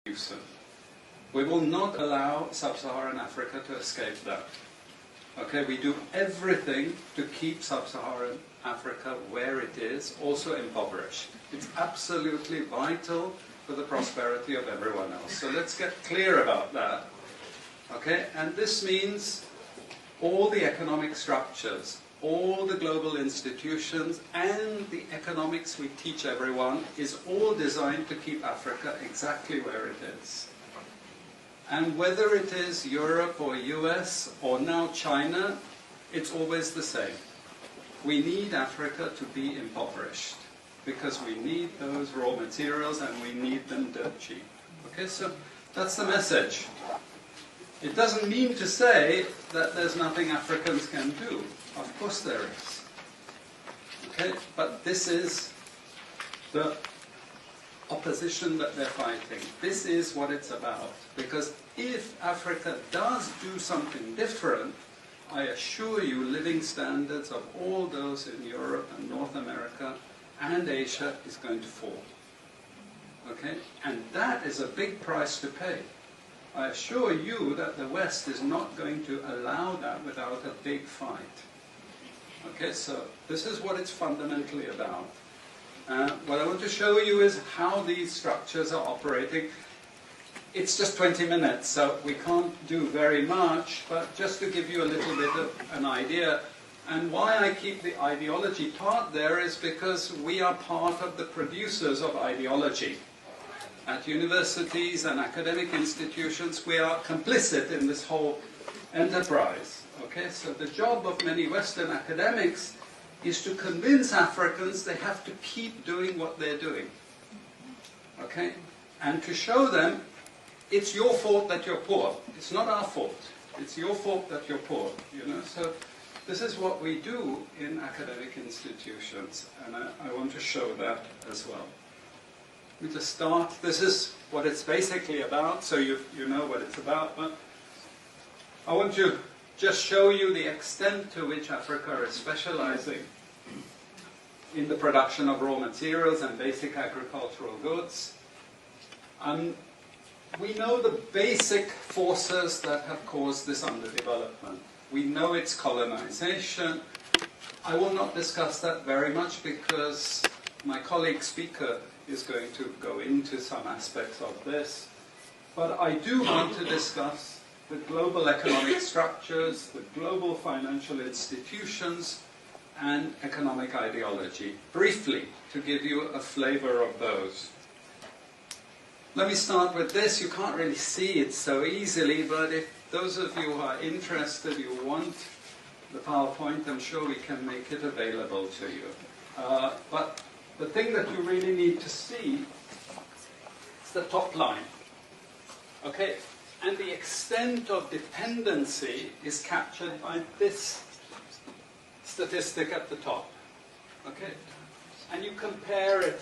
producer. We will not allow sub-Saharan Africa to escape that. Okay, we do everything to keep sub-Saharan Africa where it is, also impoverished. It's absolutely vital for the prosperity of everyone else. So let's get clear about that. Okay, and this means all the economic structures, all the global institutions, and the economics we teach everyone is all designed to keep Africa exactly where it is. And whether it is Europe or US or now China, it's always the same. We need Africa to be impoverished because we need those raw materials and we need them dirt cheap. Okay, so that's the message. It doesn't mean to say that there's nothing Africans can do. Of course there is. Okay, but this is the opposition that they're fighting. This is what it's about. Because if Africa does do something different, I assure you living standards of all those in Europe and North America and Asia is going to fall. Okay? And that is a big price to pay. I assure you that the West is not going to allow that without a big fight. Okay, so this is what it's fundamentally about. What I want to show you is how these structures are operating. It's just 20 minutes, so we can't do very much, but just to give you a little bit of an idea. And why I keep the ideology part there is because we are part of the producers of ideology. At universities and academic institutions, we are complicit in this whole enterprise. Okay, so the job of many Western academics is to convince Africans they have to keep doing what they're doing. Okay, and to show them it's your fault that you're poor. It's not our fault. It's your fault that you're poor. You know, so this is what we do in academic institutions, and I want to show that as well. Let me just start. This is what it's basically about, so you know what it's about. But I want to just show you the extent to which Africa is specializing in the production of raw materials and basic agricultural goods. We know the basic forces that have caused this underdevelopment. We know it's colonization. I will not discuss that very much because my colleague speaker is going to go into some aspects of this. But I do want to discuss the global economic structures, the global financial institutions, and economic ideology, briefly, to give you a flavor of those. Let me start with this. You can't really see it so easily, but if those of you who are interested, you want the PowerPoint, I'm sure we can make it available to you. But the thing that you really need to see is the top line. Okay? And the extent of dependency is captured by this statistic at the top. Okay? And you compare it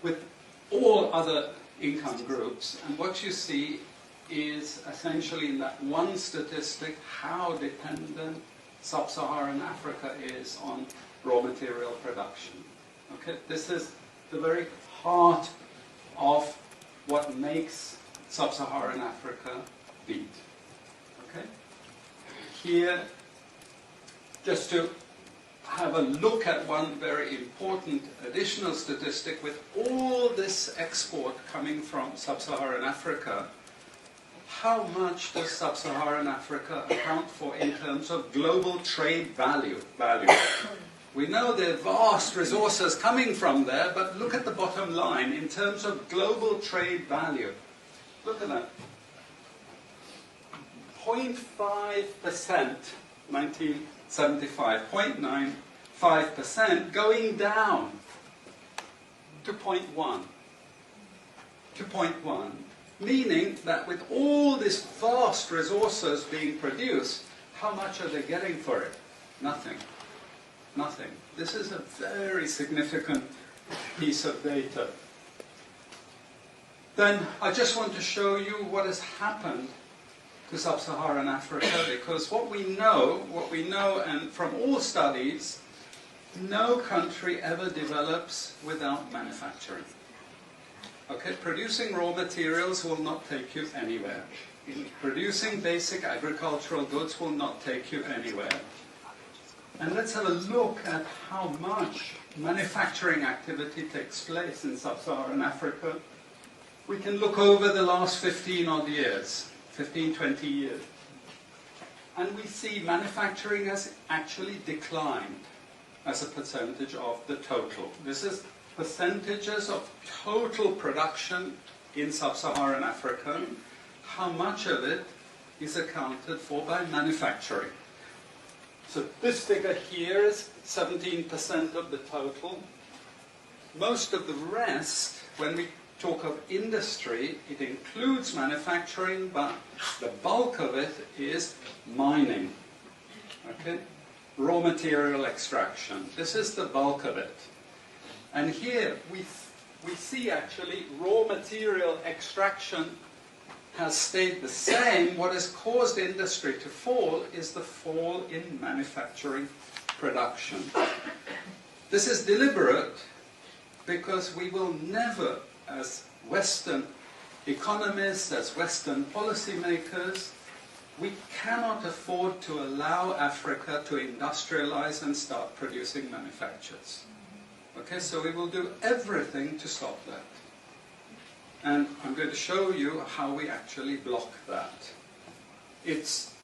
with all other income groups, and what you see is essentially in that one statistic how dependent sub-Saharan Africa is on raw material production. Okay? This is the very heart of what makes sub-Saharan Africa beat. Okay? Here, just to have a look at one very important additional statistic, with all this export coming from sub-Saharan Africa, how much does sub-Saharan Africa account for in terms of global trade value? We know there are vast resources coming from there, but look at the bottom line in terms of global trade value. Look at that. 0.5%, 1975, 0.95%, going down to 0.1. To 0.1. Meaning that with all these vast resources being produced, how much are they getting for it? Nothing. Nothing. This is a very significant piece of data. Then I just want to show you what has happened to sub-Saharan Africa, because what we know, and from all studies, no country ever develops without manufacturing. Okay, producing raw materials will not take you anywhere. Producing basic agricultural goods will not take you anywhere. And let's have a look at how much manufacturing activity takes place in sub-Saharan Africa. We can look over the last 15 odd years, 15, 20 years. And we see manufacturing has actually declined as a percentage of the total. This is percentages of total production in sub-Saharan Africa. How much of it is accounted for by manufacturing? So this figure here is 17% of the total. Most of the rest, when we talk of industry, it includes manufacturing, but the bulk of it is mining. Okay? Raw material extraction. This is the bulk of it. And here we see actually raw material extraction has stayed the same. What has caused industry to fall is the fall in manufacturing production. This is deliberate because we will never, as Western economists, as Western policymakers, we cannot afford to allow Africa to industrialize and start producing manufactures. Okay, so we will do everything to stop that. And I'm going to show you how we actually block that. It's